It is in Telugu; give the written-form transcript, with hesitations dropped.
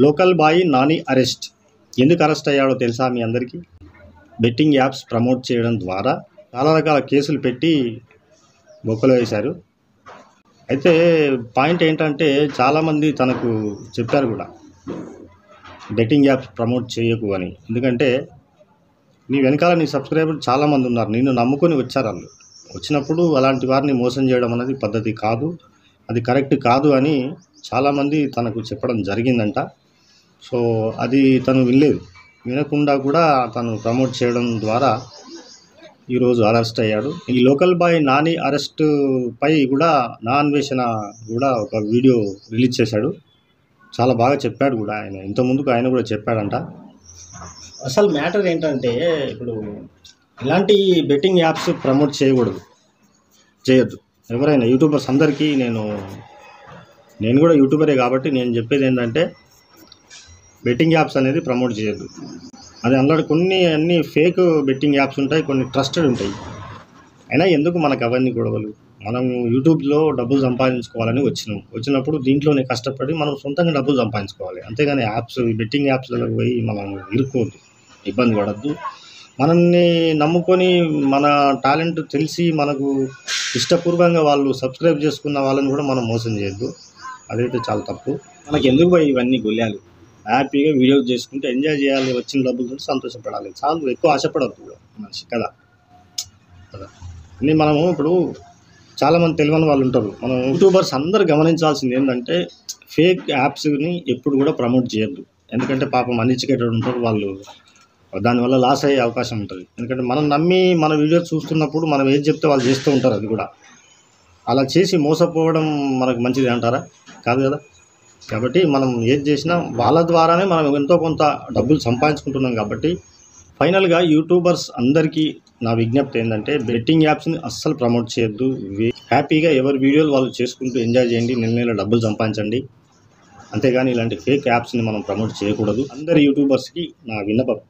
Local boy Nani arrest. ఎందుకు అరెస్ట్ అయ్యాడో తెలుసా మీ అందరికీ? బెట్టింగ్ యాప్స్ ప్రమోట్ చేయడం ద్వారా చాలా రకాల కేసులు పెట్టి బొక్కలు వేశారు. అయితే పాయింట్ ఏంటంటే చాలామంది తనకు చెప్పారు కూడా బెట్టింగ్ యాప్స్ ప్రమోట్ చేయకు అని. ఎందుకంటే నీ వెనకాల నీ సబ్స్క్రైబర్ చాలామంది ఉన్నారు, నిన్ను నమ్ముకొని వచ్చారు. వాళ్ళు వచ్చినప్పుడు అలాంటి వారిని మోసం చేయడం అనేది పద్ధతి కాదు, అది కరెక్ట్ కాదు అని చాలామంది తనకు చెప్పడం జరిగిందంట. సో అది తను వినకుండా కూడా తను ప్రమోట్ చేయడం ద్వారా ఈరోజు అరెస్ట్ అయ్యాడు. ఈ లోకల్ బాయ్ నాని అరెస్ట్ పై కూడా నా అన్వేషణ కూడా ఒక వీడియో రిలీజ్ చేశాడు. చాలా బాగా చెప్పాడు కూడా ఆయన. ఇంతకుముందుకు ఆయన కూడా చెప్పాడంట. అసలు మ్యాటర్ ఏంటంటే, ఇప్పుడు ఇలాంటి బెట్టింగ్ యాప్స్ ప్రమోట్ చేయొద్దు. ఎవరైనా యూట్యూబర్స్ అందరికీ నేను కూడా యూట్యూబరే కాబట్టి నేను చెప్పేది ఏంటంటే, బెట్టింగ్ యాప్స్ అనేది ప్రమోట్ చేయొద్దు. అది అందులో అన్ని ఫేక్ బెట్టింగ్ యాప్స్ ఉంటాయి, కొన్ని ట్రస్టెడ్ ఉంటాయి. అయినా ఎందుకు మనకు అవన్నీ గొడవలు? మనం యూట్యూబ్లో డబ్బులు సంపాదించుకోవాలని వచ్చినప్పుడు దీంట్లోనే కష్టపడి మనం సొంతంగా డబ్బులు సంపాదించుకోవాలి. అంతేగాని బెట్టింగ్ యాప్స్లలో పోయి మనం ఇరుక్కోవద్దు, ఇబ్బంది పడద్దు. మనల్ని నమ్ముకొని మన టాలెంట్ తెలిసి మనకు ఇష్టపూర్వకంగా వాళ్ళు సబ్స్క్రైబ్ చేసుకున్న వాళ్ళని కూడా మనం మోసం చేయొద్దు. అదైతే చాలా తప్పు. మనకి ఎందుకు పోయి ఇవన్నీ గొల్లాలి? హ్యాపీగా వీడియోస్ చేసుకుంటే ఎంజాయ్ చేయాలి, వచ్చిన డబ్బులతో సంతోషపడాలి. చాలు, ఎక్కువ ఆశపడద్దు మనిషి కదా. మనము ఇప్పుడు చాలామంది తెలియని వాళ్ళు ఉంటారు. మనం యూట్యూబర్స్ అందరూ గమనించాల్సింది ఏంటంటే, ఫేక్ యాప్స్ని ఎప్పుడు కూడా ప్రమోట్ చేయొద్దు. ఎందుకంటే పాపం అన్ఎడ్యుకేటెడ్ ఉంటారు వాళ్ళు, దానివల్ల లాస్ అయ్యే అవకాశం ఉంటుంది. ఎందుకంటే మనం నమ్మి మన వీడియోస్ చూస్తున్నప్పుడు మనం ఏది చెప్తే వాళ్ళు చేస్తూ ఉంటారు. అది కూడా అలా చేసి మోసపోవడం మనకు మంచిది అంటారా? కాదు కదా. కాబట్టి మనం ఏది చేసినా వాళ్ళ ద్వారానే మనం ఎంతో కొంత డబ్బులు సంపాదించుకుంటున్నాం. కాబట్టి ఫైనల్గా యూట్యూబర్స్ అందరికీ నా విజ్ఞప్తి ఏంటంటే, బెట్టింగ్ యాప్స్ని అస్సలు ప్రమోట్ చేయొద్దు. హ్యాపీగా ఎవరి వీడియోలు వాళ్ళు చేసుకుంటూ ఎంజాయ్ చేయండి, నెల డబ్బులు సంపాదించండి. అంతేగాని ఇలాంటి ఫేక్ యాప్స్ని మనం ప్రమోట్ చేయకూడదు. అందరి యూట్యూబర్స్కి నా విన్నపం.